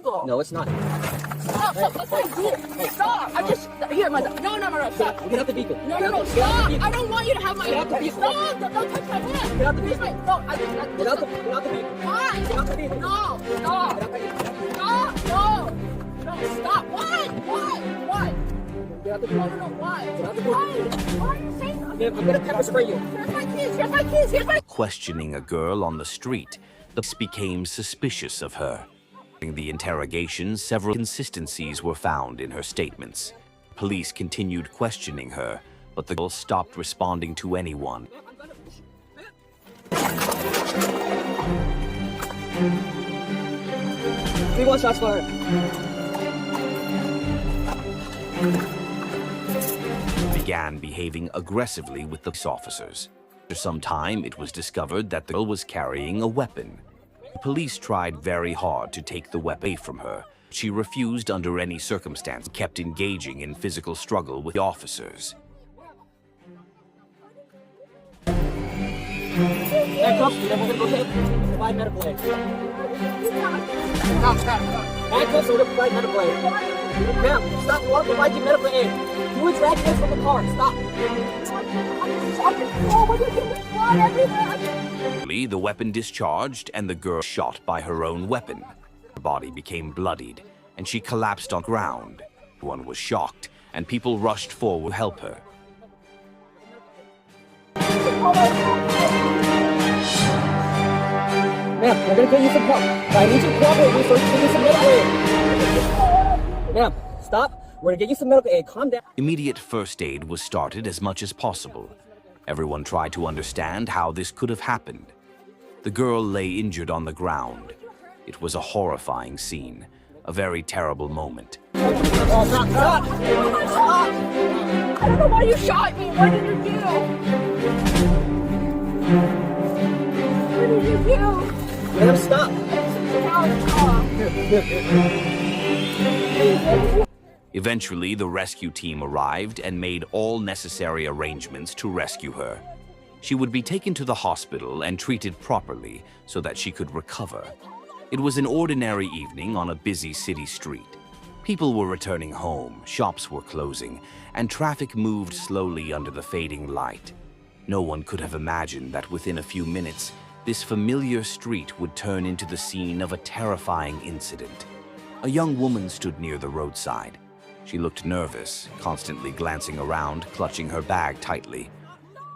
No, it's not. Stop! Stop! I just here, my no, stop! Get out the vehicle. No, stop! I don't want you to have my hand. Stop! Don't touch my hand. Get out the vehicle. No, Get out the vehicle. Why? Get out the vehicle. No, stop! Stop! No, stop! Why? Get out the No, vehicle. why? Get out the vehicle. Why are you saying that? I'm gonna pepper spray you. Here's my keys. Questioning a girl on the street, the police became suspicious of her. During the interrogation, several inconsistencies were found in her statements. Police continued questioning her, but the girl stopped responding to anyone. 3-1 shots fired. Began behaving aggressively with the police officers. After some time, it was discovered that the girl was carrying a weapon. The police tried very hard to take the weapon away from her. She refused under any circumstance, kept engaging in physical struggle with the officers. Handcuffs, and then we're gonna go ahead and provide medical aid. Handcuffs, we're gonna provide medical aid. Ma'am, stop, we want to provide you medical aid. You extract this from the car, stop. The weapon discharged and the girl shot by her own weapon. Her body became bloodied and she collapsed on the ground. Everyone was shocked and people rushed forward to help her. Ma'am, we're gonna get you some help. But I need you to cooperate with me so we can get you some medical aid. Ma'am, stop. We're gonna get you some medical aid. Calm down. Immediate first aid was started as much as possible. Everyone tried to understand how this could have happened. The girl lay injured on the ground. It was a horrifying scene, a very terrible moment. Stop! I don't know why you shot me. What did you do? What did you do? Ma'am, stop. Eventually, the rescue team arrived and made all necessary arrangements to rescue her. She would be taken to the hospital and treated properly so that she could recover. It was an ordinary evening on a busy city street. People were returning home, shops were closing, and traffic moved slowly under the fading light. No one could have imagined that within a few minutes, this familiar street would turn into the scene of a terrifying incident. A young woman stood near the roadside. She looked nervous, constantly glancing around, clutching her bag tightly.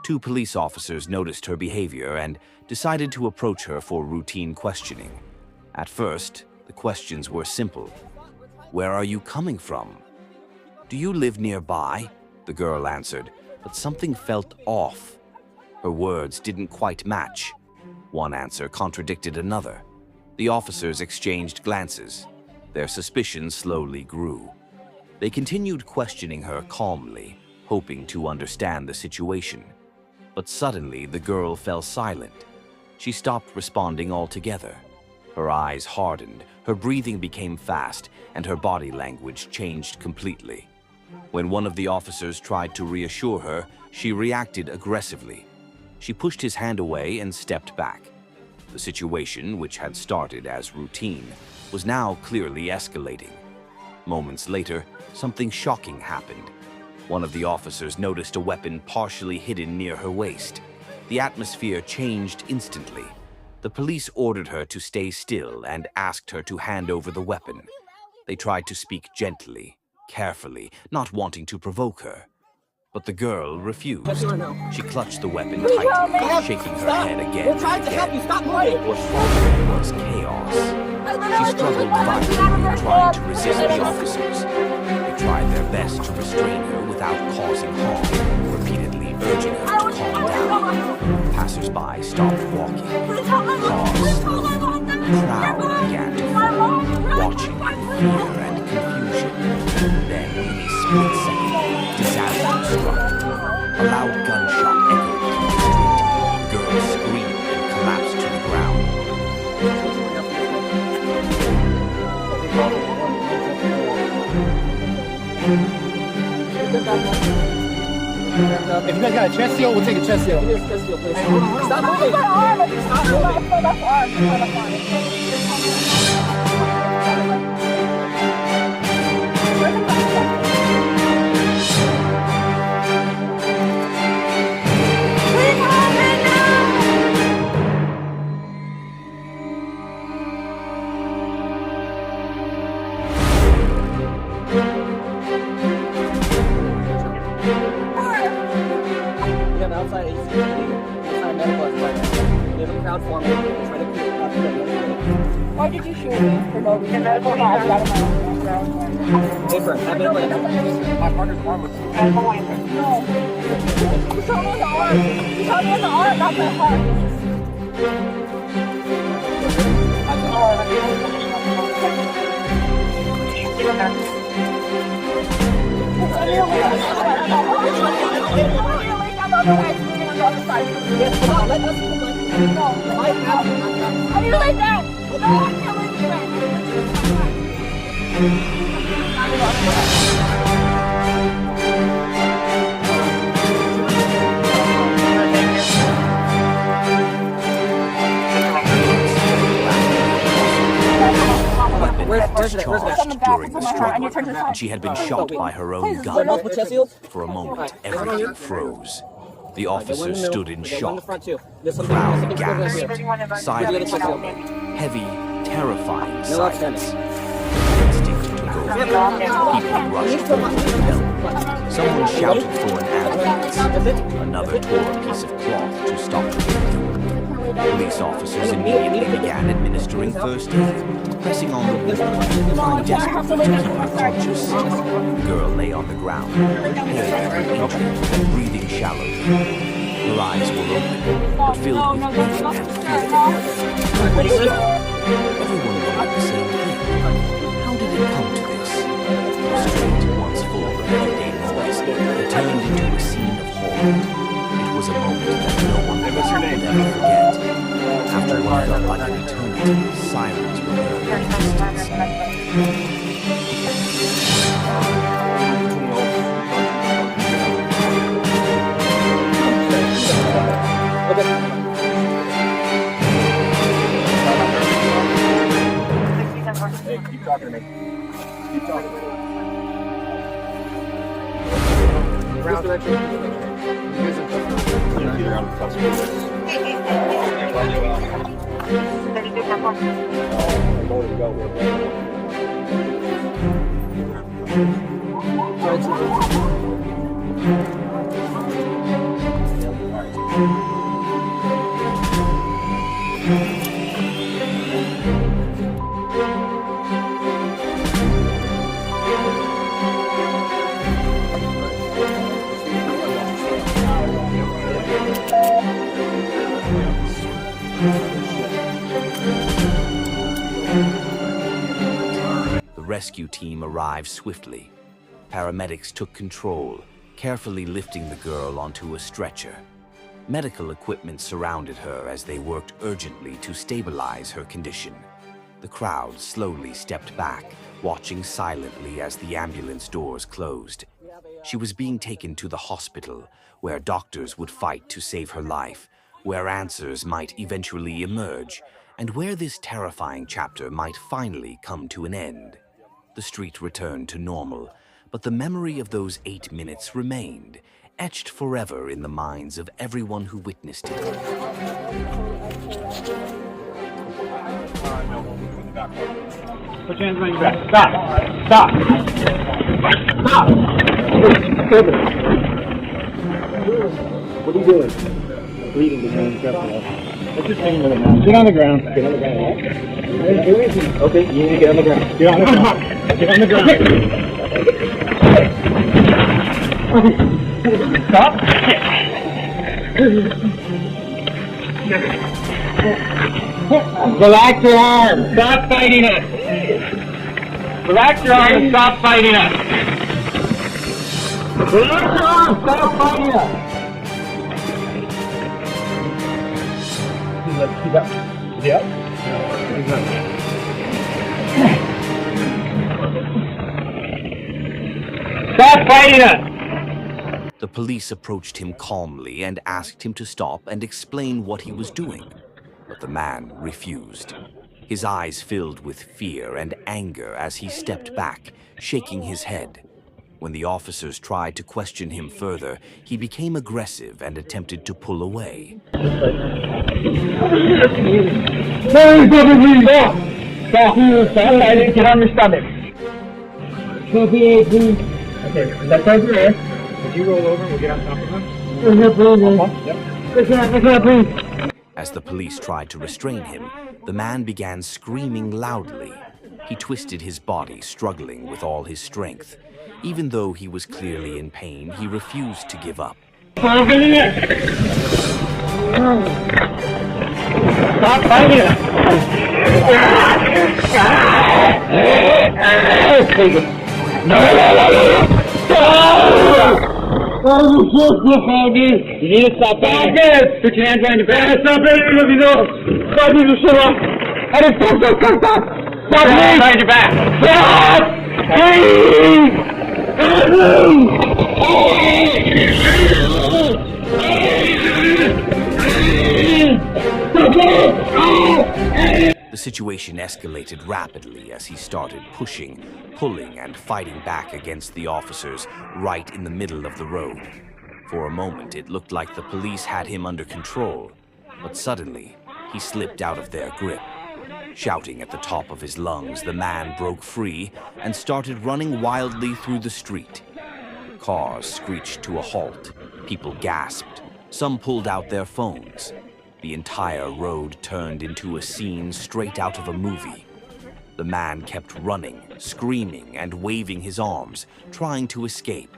Two police officers noticed her behavior and decided to approach her for routine questioning. At first, the questions were simple. Where are you coming from? Do you live nearby? The girl answered, but something felt off. Her words didn't quite match. One answer contradicted another. The officers exchanged glances. Their suspicions slowly grew. They continued questioning her calmly, hoping to understand the situation. But suddenly, the girl fell silent. She stopped responding altogether. Her eyes hardened, her breathing became fast, and her body language changed completely. When one of the officers tried to reassure her, she reacted aggressively. She pushed his hand away and stepped back. The situation, which had started as routine, was now clearly escalating. Moments later, something shocking happened. One of the officers noticed a weapon partially hidden near her waist. The atmosphere changed instantly. The police ordered her to stay still and asked her to hand over the weapon. They tried to speak gently, carefully, not wanting to provoke her. But the girl refused. She clutched the weapon tightly, shaking her head again. We're trying to help you. Stop moving. What followed was chaos. She struggled violently, trying to resist the officers. They tried their best to restrain her without causing harm, repeatedly urging her to calm down. Passers-by stopped walking. Paused. The crowd began to form, watching in fear and confusion. Then, in a split second, disaster struck. A loud gunshot echoed through the street. The girl screamed and collapsed to the ground. If you guys got a chest seal, we'll take a chest seal. Stop moving. Stop moving. Different. Have it in My partner's arm was. You shot me in the arm. You shot me in the arm, not my heart. Yes, come on, let us come on. No. I have I need to lay down. No, I can't lay down. Weapon had Where's it? discharged during the struggle, and she had been shot by her own gun. multiple chest shields? For a moment, everything froze. The officer stood in shock. The The crowd gasped. Silence followed. Heavy, terrifying silence. Instinct took over. People rushed forward to help. Someone shouted for an ambulance. Another tore a piece of cloth to stop the bleeding. Police officers immediately began administering first aid, pressing on the woman, trying desperately to keep her conscious. The girl lay on the ground, pale, injured, and breathing shallowly. Her eyes were open, but filled with grief and fear. Everyone wondered the same thing. How did it come to this? The street, once full of everyday noise, had turned into a scene of horror. It was a moment that no one would ever forget. After what felt like an eternity, sirens were heard in the distance. Hey, keep talking to me. Keep talking to me. Which direction? Either on the bus or The rescue team arrived swiftly. Paramedics took control, carefully lifting the girl onto a stretcher. Medical equipment surrounded her as they worked urgently to stabilize her condition. The crowd slowly stepped back, watching silently as the ambulance doors closed. She was being taken to the hospital, where doctors would fight to save her life, where answers might eventually emerge, and where this terrifying chapter might finally come to an end. The street returned to normal, but the memory of those 8 minutes remained, etched forever in the minds of everyone who witnessed it. put your hands behind your back. Stop. Stop. Stop. What are you doing? Bleeding behind the Let's just hang with it now. Get on the ground. Get on the ground. Okay, you need to get on the ground. Get on the ground. Get on the ground. Stop. Relax your arm. Stop fighting us. Relax your arm and stop fighting us. Relax your arm. Stop fighting us. Keep up. Yep. Stop fighting us! The police approached him calmly and asked him to stop and explain what he was doing. But the man refused. His eyes filled with fear and anger as he stepped back, shaking his head. When the officers tried to question him further, he became aggressive and attempted to pull away. Stop! Stop! Stop! Get on your stomach. Okay, let's over there. Would you roll over and we'll get on top of him? Yep. As the police tried to restrain him, the man began screaming loudly. He twisted his body, struggling with all his strength. Even though he was clearly in pain, he refused to give up. Stop fighting! You need to stop this! Put your hands behind your back. Stop it! Stop it! Stop! Stop behind your back! Stop! The situation escalated rapidly as he started pushing, pulling, and fighting back against the officers right in the middle of the road. For a moment, it looked like the police had him under control, but suddenly, he slipped out of their grip. Shouting at the top of his lungs, the man broke free and started running wildly through the street. Cars screeched to a halt. People gasped. Some pulled out their phones. The entire road turned into a scene straight out of a movie. The man kept running, screaming, and waving his arms, trying to escape.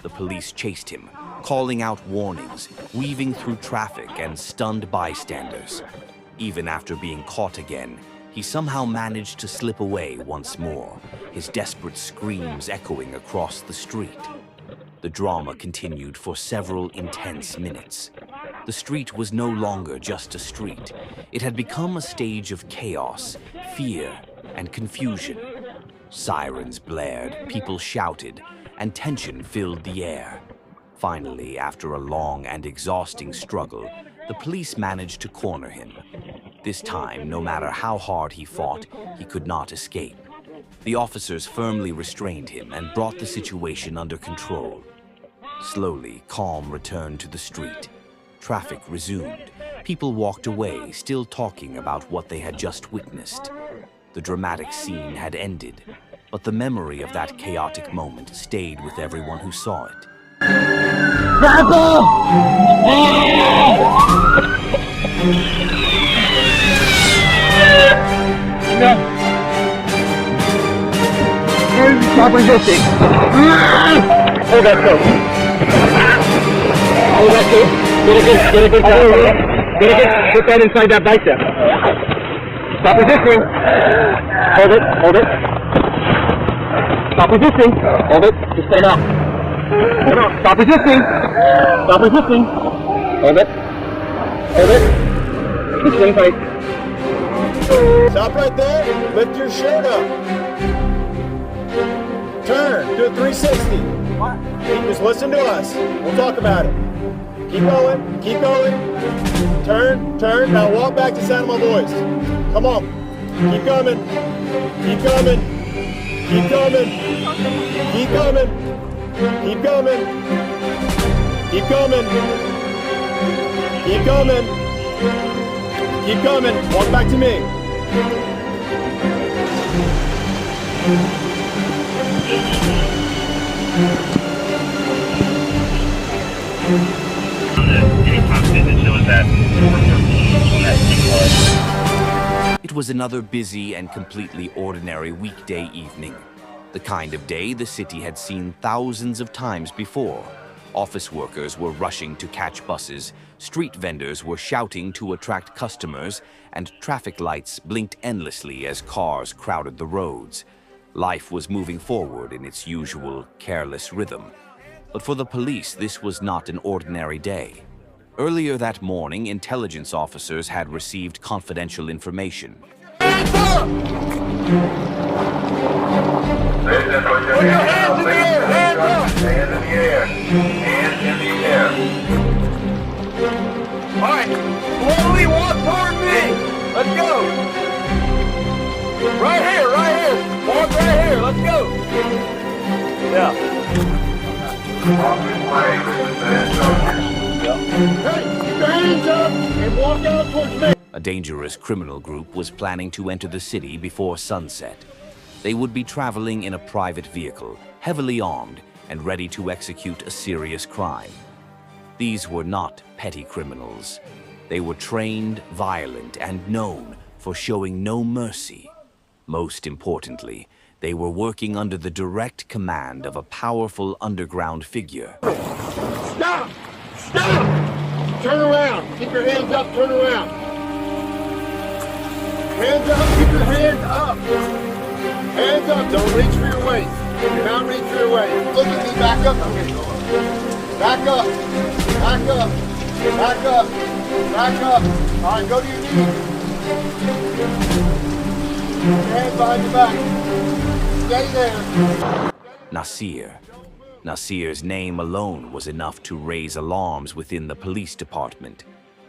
The police chased him, calling out warnings, weaving through traffic and stunned bystanders. Even after being caught again, he somehow managed to slip away once more, his desperate screams echoing across the street. The drama continued for several intense minutes. The street was no longer just a street. It had become a stage of chaos, fear, and confusion. Sirens blared, people shouted, and tension filled the air. Finally, after a long and exhausting struggle, the police managed to corner him. This time, no matter how hard he fought, he could not escape. The officers firmly restrained him and brought the situation under control. Slowly, calm returned to the street. Traffic resumed. People walked away, still talking about what they had just witnessed. The dramatic scene had ended, but the memory of that chaotic moment stayed with everyone who saw it. Stop resisting. Hold that coat. Hold that coat. Get a good put that inside that bicep. Stop resisting. Hold it. Stop resisting. Hold it. Just put it out. Come on. Stop resisting. Hold it. Just stay tight. Stop right there. Lift your shirt up. Turn. Do a 360. Just listen to us. We'll talk about it. Keep going. Turn. Now walk back to the sound of my voice. Come on. Keep coming. Keep coming. Walk back to me. It was another busy and completely ordinary weekday evening. The kind of day the city had seen thousands of times before. Office workers were rushing to catch buses, street vendors were shouting to attract customers, and traffic lights blinked endlessly as cars crowded the roads. Life was moving forward in its usual careless rhythm. But for the police, this was not an ordinary day. Earlier that morning, intelligence officers had received confidential information. Hands up! Put your hands in the air! Hands up! Hands in the air! Hands in the air! Alright, slowly walk toward me! Let's go! Right here! Walk right here! Let's go! Yeah. Hey, keep your hands up and walk out towards me! A dangerous criminal group was planning to enter the city before sunset. They would be traveling in a private vehicle, heavily armed, and ready to execute a serious crime. These were not petty criminals. They were trained, violent, and known for showing no mercy. Most importantly, they were working under the direct command of a powerful underground figure. Stop! Stop! Turn around. Keep your hands up. Turn around. Hands up. Keep your hands up. Hands up. Don't reach for your waist. Do not reach for your waist. Look at me. Back up. Back up. Back up. Back up. Back up. All right, go to your knees. Keep your hands behind your back. Stay there. Nasir. Nasir's name alone was enough to raise alarms within the police department.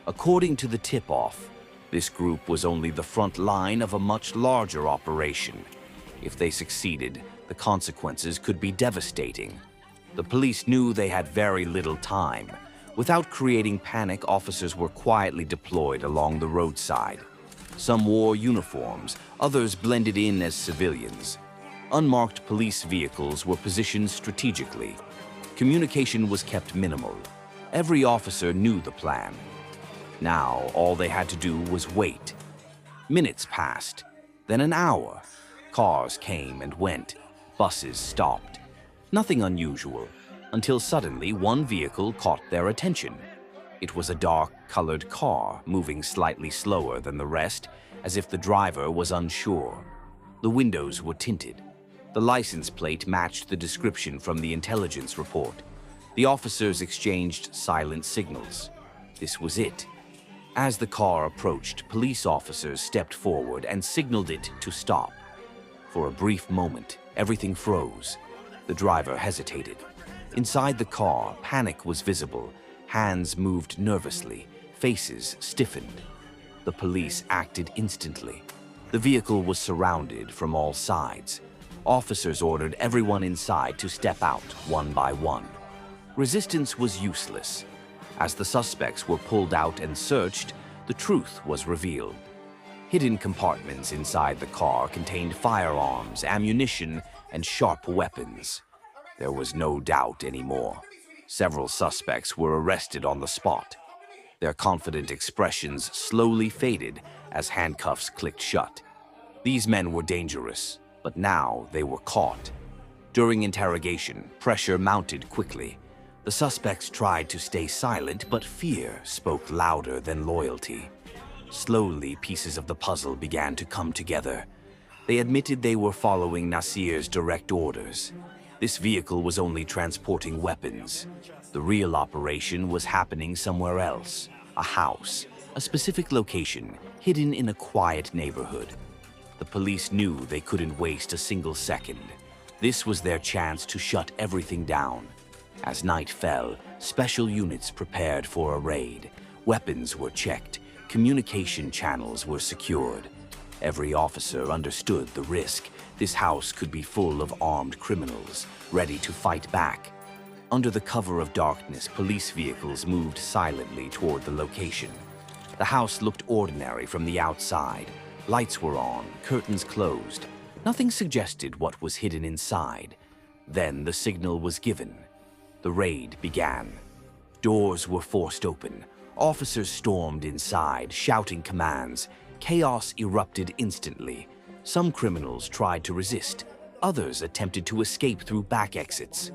According to the tip-off, this group was only the front line of a much larger operation. If they succeeded, the consequences could be devastating. The police knew they had very little time. Without creating panic, officers were quietly deployed along the roadside. Some wore uniforms, others blended in as civilians. Unmarked police vehicles were positioned strategically. Communication was kept minimal. Every officer knew the plan. Now, all they had to do was wait. Minutes passed, then an hour. Cars came and went. Buses stopped. Nothing unusual, until suddenly one vehicle caught their attention. It was a dark-colored car, moving slightly slower than the rest, as if the driver was unsure. The windows were tinted. The license plate matched the description from the intelligence report. The officers exchanged silent signals. This was it. As the car approached, police officers stepped forward and signaled it to stop. For a brief moment, everything froze. The driver hesitated. Inside the car, panic was visible. Hands moved nervously. Faces stiffened. The police acted instantly. The vehicle was surrounded from all sides. Officers ordered everyone inside to step out one by one. Resistance was useless. As the suspects were pulled out and searched, the truth was revealed. Hidden compartments inside the car contained firearms, ammunition, and sharp weapons. There was no doubt anymore. Several suspects were arrested on the spot. Their confident expressions slowly faded as handcuffs clicked shut. These men were dangerous, but now they were caught. During interrogation, pressure mounted quickly. The suspects tried to stay silent, but fear spoke louder than loyalty. Slowly, pieces of the puzzle began to come together. They admitted they were following Nasir's direct orders. This vehicle was only transporting weapons. The real operation was happening somewhere else. A house, a specific location, hidden in a quiet neighborhood. The police knew they couldn't waste a single second. This was their chance to shut everything down. As night fell, special units prepared for a raid. Weapons were checked. Communication channels were secured. Every officer understood the risk. This house could be full of armed criminals, ready to fight back. Under the cover of darkness, police vehicles moved silently toward the location. The house looked ordinary from the outside. Lights were on, curtains closed. Nothing suggested what was hidden inside. Then the signal was given. The raid began. Doors were forced open. Officers stormed inside, shouting commands. Chaos erupted instantly. Some criminals tried to resist. Others attempted to escape through back exits.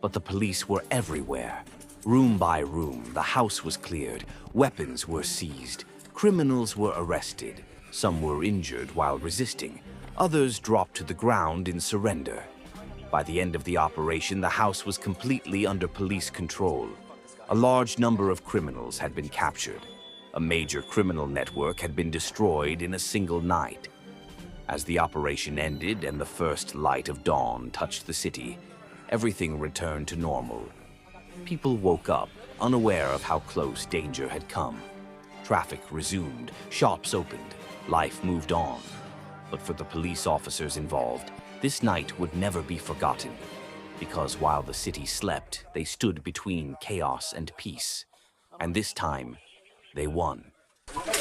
But the police were everywhere. Room by room, the house was cleared. Weapons were seized. Criminals were arrested. Some were injured while resisting. Others dropped to the ground in surrender. By the end of the operation, the house was completely under police control. A large number of criminals had been captured. A major criminal network had been destroyed in a single night. As the operation ended and the first light of dawn touched the city, everything returned to normal. People woke up, unaware of how close danger had come. Traffic resumed, shops opened, life moved on. But for the police officers involved, this night would never be forgotten. Because while the city slept, they stood between chaos and peace. And this time, they won. Coach,